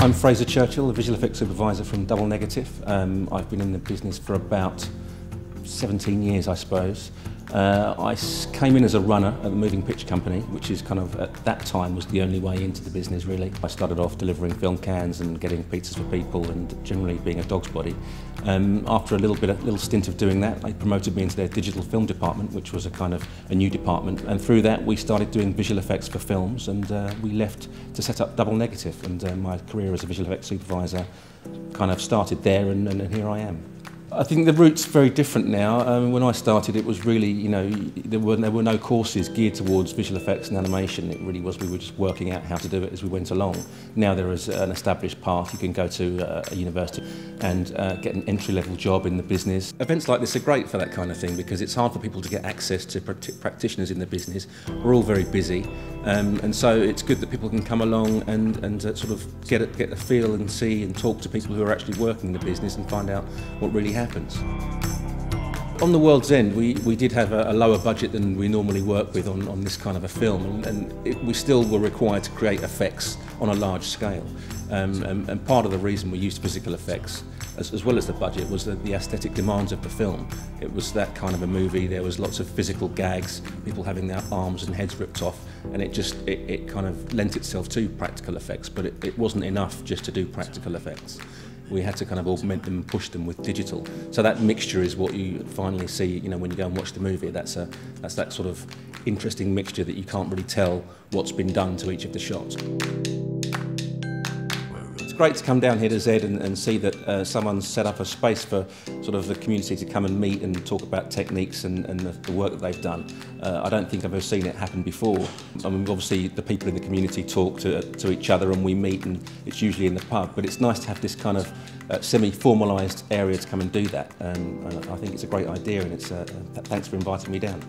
I'm Frazer Churchill, a visual effects supervisor from Double Negative. I've been in the business for about 17 years, I suppose. I came in as a runner at the moving picture company, which is kind of, at that time, was the only way into the business really. I started off delivering film cans and getting pizzas for people and generally being a dog's body. After a little stint of doing that, they promoted me into their digital film department, which was a new department. And through that, we started doing visual effects for films, and we left to set up Double Negative. And my career as a visual effects supervisor kind of started there, and here I am. I think the route's very different now. When I started, it was really, there were no courses geared towards visual effects and animation. It really was, we were just working out how to do it as we went along. Now there is an established path. You can go to a university and get an entry-level job in the business. Events like this are great for that kind of thing because it's hard for people to get access to practitioners in the business. We're all very busy, and so it's good that people can come along and sort of get a feel and see and talk to people who are actually working in the business and find out what really happens. On the world's end, we did have a lower budget than we normally work with on this kind of a film, and we still were required to create effects on a large scale. And part of the reason we used physical effects, as well as the budget, was the aesthetic demands of the film. It was that kind of a movie. There was lots of physical gags, people having their arms and heads ripped off, and it kind of lent itself to practical effects, but it wasn't enough just to do practical effects. We had to kind of augment them and push them with digital. So that mixture is what you finally see, when you go and watch the movie. That's that sort of interesting mixture that you can't really tell what's been done to each of the shots. It's great to come down here to Z and see that someone's set up a space for sort of the community to come and meet and talk about techniques and the work that they've done. I don't think I've ever seen it happen before. I mean, obviously the people in the community talk to each other and we meet, and it's usually in the pub, but it's nice to have this kind of semi-formalised area to come and do that. And I think it's a great idea, and thanks for inviting me down.